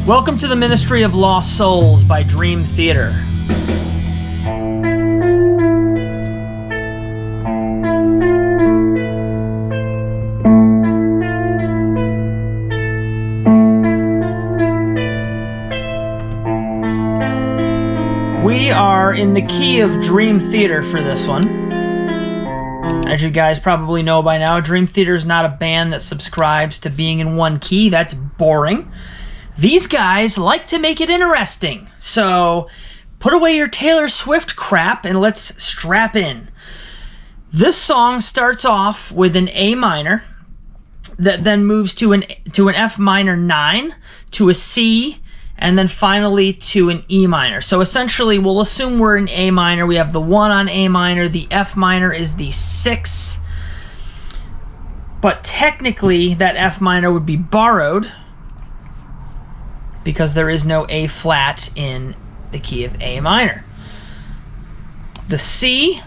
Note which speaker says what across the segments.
Speaker 1: Welcome to the Ministry of Lost Souls by Dream Theater. We are in the key of Dream Theater for this one. As you guys probably know by now, Dream Theater is not a band that subscribes to being in one key. That's boring. These guys like to make it interesting. So put away your Taylor Swift crap and let's strap in. This song starts off with an A minor that then moves to an F minor 9, to a C, and then finally to an E minor. So essentially, we'll assume we're in A minor. We have the 1 on A minor. The F minor is the 6. But technically, that F minor would be borrowed because there is no A flat in the key of A minor. The C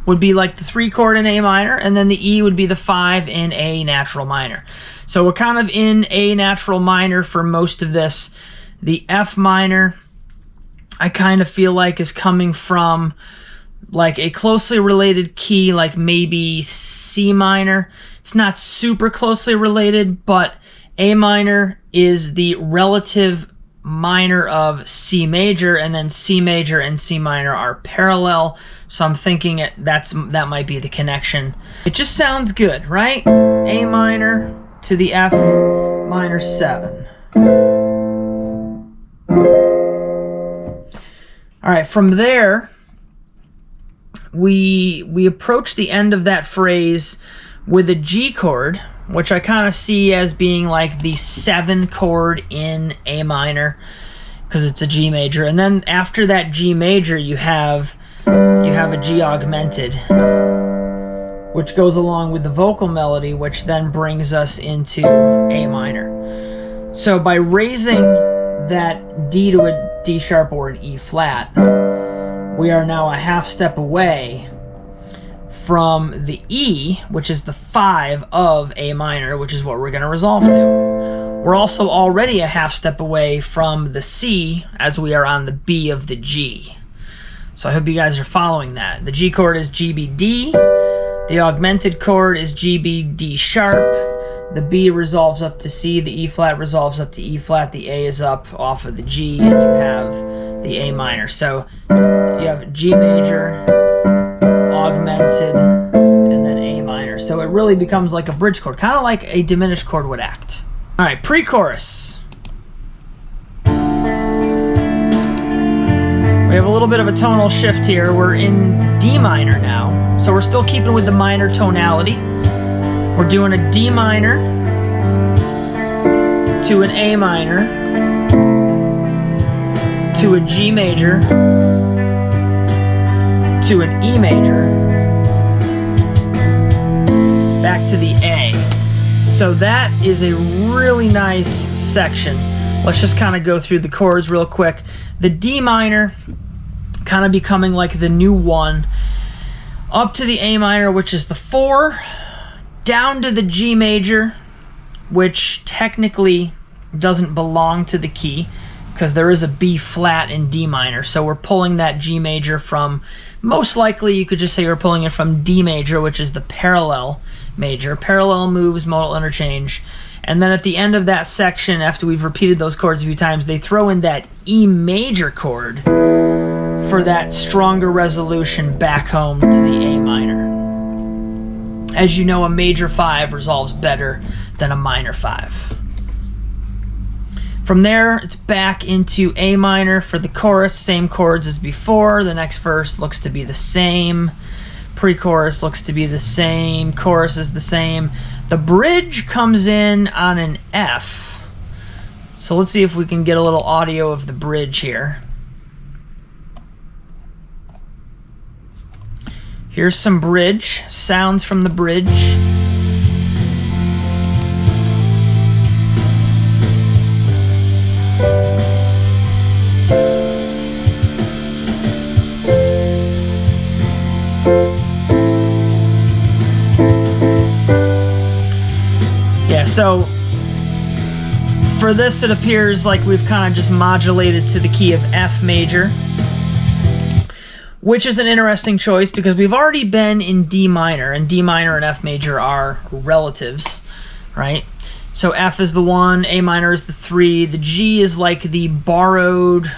Speaker 1: would be like the 3 chord in A minor, and then the E would be the 5 in A natural minor. So we're kind of in A natural minor for most of this. The F minor, I kind of feel like, is coming from like a closely related key, like maybe C minor. It's not super closely related, but A minor is the relative minor of C major, and then C major and C minor are parallel. So I'm thinking that might be the connection. It just sounds good, right? A minor to the F minor 7. All right, from there, we approach the end of that phrase with a G chord, which I kind of see as being like the 7th chord in A minor, because it's a G major. And then after that G major, you have a G augmented, which goes along with the vocal melody, which then brings us into A minor. So by raising that D to a D sharp or an E flat, we are now a half step away from the E, which is the 5 of A minor, which is what we're going to resolve to. We're also already a half step away from the C, as we are on the B of the G. So I hope you guys are following that. The G chord is G, B, D. The augmented chord is G, B, D sharp. The B resolves up to C. The E flat resolves up to E flat. The A is up off of the G, and you have the A minor. So you have G major, augmented, and then A minor. So it really becomes like a bridge chord, kind of like a diminished chord would act. All right, pre-chorus. We have a little bit of a tonal shift here. We're in D minor now. So we're still keeping with the minor tonality. We're doing a D minor to an A minor to a G major to an E major, back to the A. So that is a really nice section. Let's just kind of go through the chords real quick. The D minor kind of becoming like the new 1, up to the A minor, which is the 4, down to the G major, which technically doesn't belong to the key because there is a B flat in D minor. So we're pulling that G major from, most likely you could just say we're pulling it from D major, which is the parallel major. Parallel moves, modal interchange. And then at the end of that section, after we've repeated those chords a few times, they throw in that E major chord for that stronger resolution back home to the A minor. As you know, a major 5 resolves better than a minor 5. From there, it's back into A minor for the chorus, same chords as before. The next verse looks to be the same. Pre-chorus looks to be the same. Chorus is the same. The bridge comes in on an F. So let's see if we can get a little audio of the bridge here. Here's some bridge, sounds from the bridge. Yeah, so For this, it appears like we've kind of just modulated to the key of F major, which is an interesting choice because we've already been in D minor, and D minor and F major are relatives, right? So F is the 1, A minor is the 3, the G is like the borrowed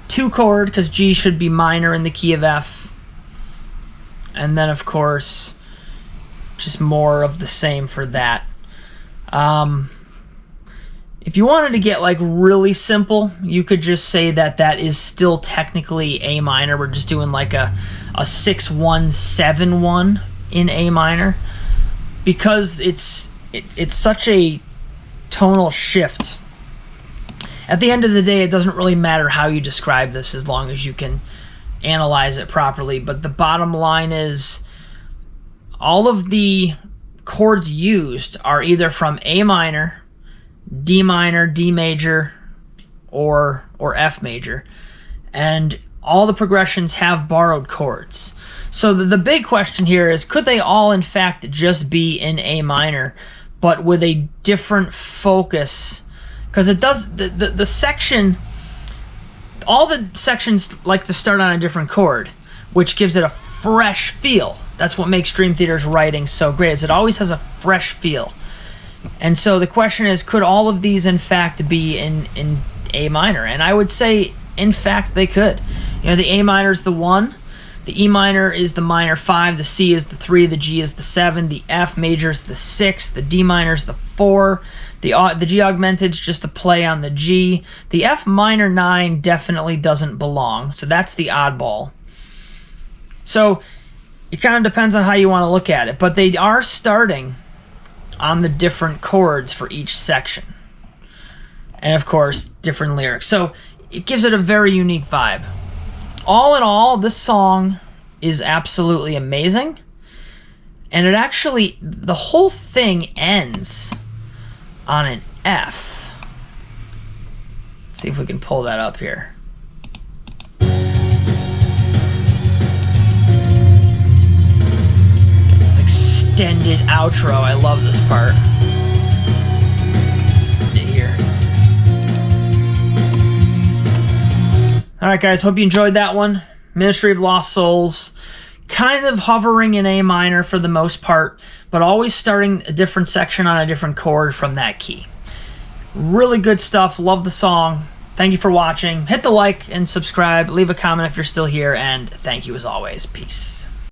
Speaker 1: 2 chord because G should be minor in the key of F. And then, of course, just more of the same for that. If you wanted to get like really simple, you could just say that that is still technically A minor. We're just doing like a 6-1-7-1 in A minor because it's such a tonal shift. At the end of the day, it doesn't really matter how you describe this as long as you can analyze it properly. But the bottom line is all of the chords used are either from A minor, D minor, D major, or F major, and all the progressions have borrowed chords. So the big question here is, could they all in fact just be in A minor, but with a different focus? Because it does the section, all the sections like to start on a different chord, which gives it a fresh feel. That's what makes Dream Theater's writing so great, is it always has a fresh feel. And so the question is, could all of these in fact be in A minor? And I would say, in fact, they could. You know, the A minor is the 1, the E minor is the minor 5, the C is the 3, the G is the 7, the F major is the 6, the D minor is the 4, the G augmented is just a play on the G. The F minor 9 definitely doesn't belong, so that's the oddball. So it kind of depends on how you want to look at it, but they are starting on the different chords for each section. And of course, different lyrics. So it gives it a very unique vibe. All in all, this song is absolutely amazing. And it actually, the whole thing ends on an F. Let's see if we can pull that up here. Extended outro. I love this part. Here. Alright guys, hope you enjoyed that one. Ministry of Lost Souls. Kind of hovering in A minor for the most part, but always starting a different section on a different chord from that key. Really good stuff. Love the song. Thank you for watching. Hit the like and subscribe. Leave a comment if you're still here, and thank you as always. Peace.